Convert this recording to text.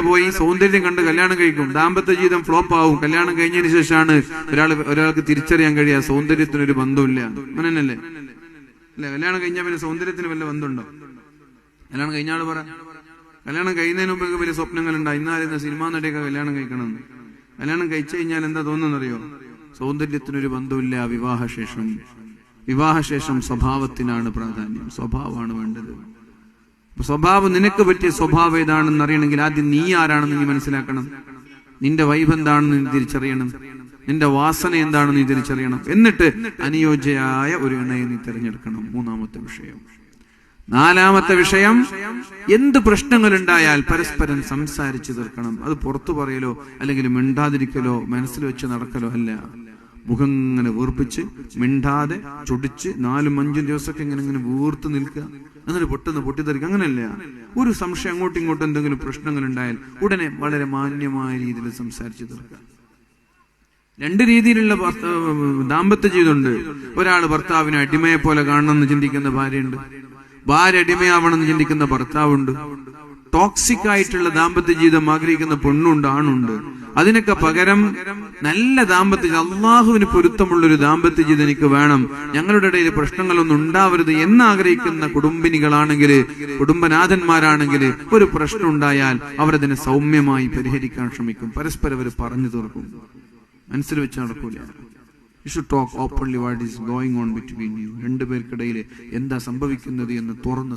പോയി സൗന്ദര്യം കണ്ട് കല്യാണം കഴിക്കും, ദാമ്പത്യ ജീവിതം ഫ്ലോപ്പ് ആവും. കല്യാണം കഴിഞ്ഞതിന് ശേഷമാണ് ഒരാൾക്ക് തിരിച്ചറിയാൻ കഴിയാ സൗന്ദര്യത്തിനൊരു ബന്ധമില്ല. അങ്ങനെയല്ലേ അല്ലെ? കല്യാണം കഴിഞ്ഞാൽ പിന്നെ സൗന്ദര്യത്തിന് വല്ല ബന്ധമുണ്ടോ? കല്യാണം കഴിഞ്ഞാൽ പറ, കല്യാണം കഴിയുന്നതിന് മുമ്പ് വലിയ സ്വപ്നങ്ങളുണ്ടായി, ഇന്നായിരുന്ന സിനിമാ നടിയൊക്കെ കല്യാണം കഴിക്കണമെന്ന്. കല്യാണം കഴിച്ചു കഴിഞ്ഞാൽ എന്താ തോന്നുന്നറിയോ? സൗന്ദര്യത്തിനൊരു ബന്ധമില്ല. വിവാഹശേഷം സ്വഭാവത്തിനാണ് പ്രാധാന്യം, സ്വഭാവമാണ് വേണ്ടത്. സ്വഭാവം, നിനക്ക് പറ്റിയ സ്വഭാവം ഏതാണെന്ന് അറിയണമെങ്കിൽ ആദ്യം നീ ആരാണെന്ന് നീ മനസ്സിലാക്കണം. നിന്റെ വൈബ് എന്താണെന്ന് നീ തിരിച്ചറിയണം, നിന്റെ വാസന എന്താണെന്ന് നീ തിരിച്ചറിയണം. എന്നിട്ട് അനുയോജ്യയായ ഒരു ഇണയെ നീ തിരഞ്ഞെടുക്കണം. മൂന്നാമത്തെ വിഷയം. നാലാമത്തെ വിഷയം, എന്ത് പ്രശ്നങ്ങൾ ഉണ്ടായാൽ പരസ്പരം സംസാരിച്ചു തീർക്കണം. അത് പുറത്തു പറയലോ അല്ലെങ്കിൽ മിണ്ടാതിരിക്കലോ മനസ്സിൽ വെച്ച് നടക്കലോ അല്ല. മുഖം ഇങ്ങനെ വീർപ്പിച്ച് മിണ്ടാതെ ചൊടിച്ച് 4-5 ദിവസമൊക്കെ ഇങ്ങനെ വീർത്ത് നിൽക്കുക, എന്നിട്ട് പെട്ടെന്ന് പൊട്ടിത്തെറിക്കുക, അങ്ങനെയല്ല. ഒരു സംശയം അങ്ങോട്ടും ഇങ്ങോട്ടും എന്തെങ്കിലും പ്രശ്നങ്ങൾ ഉണ്ടായാൽ ഉടനെ വളരെ മാന്യമായ രീതിയിൽ സംസാരിച്ചു തീർക്കുക. 2 രീതിയിലുള്ള ദാമ്പത്യ ജീവിതമുണ്ട്. ഒരാൾ ഭർത്താവിനെ അടിമയെ പോലെ കാണണമെന്ന് ചിന്തിക്കുന്ന ഭാര്യയുണ്ട്, ഭാര്യ അടിമയാവണമെന്ന് ചിന്തിക്കുന്ന ഭർത്താവുണ്ട്. ടോക്സിക് ആയിട്ടുള്ള ദാമ്പത്യ ജീവിതം ആഗ്രഹിക്കുന്ന പെണ്ണുണ്ട്, ആണുണ്ട്. അതിനൊക്കെ പകരം നല്ല ദാമ്പത്യ, അള്ളാഹുവിന് പൊരുത്തമുള്ളൊരു ദാമ്പത്യ ജീവിതം എനിക്ക് വേണം, ഞങ്ങളുടെ ഇടയിൽ പ്രശ്നങ്ങളൊന്നും ഉണ്ടാവരുത് എന്നാഗ്രഹിക്കുന്ന കുടുംബിനികളാണെങ്കിൽ, കുടുംബനാഥന്മാരാണെങ്കിൽ ഒരു പ്രശ്നം ഉണ്ടായാൽ അവരതിനെ സൗമ്യമായി പരിഹരിക്കാൻ ശ്രമിക്കും. പരസ്പരം അവർ പറഞ്ഞു തീർക്കും, മനസ്സിൽ വെച്ച് നടക്കൂല. You should talk openly what is going on between you. 2 പേർക്കിടയിൽ എന്താ സംഭവിക്കുന്നത് എന്ന് തുറന്ന്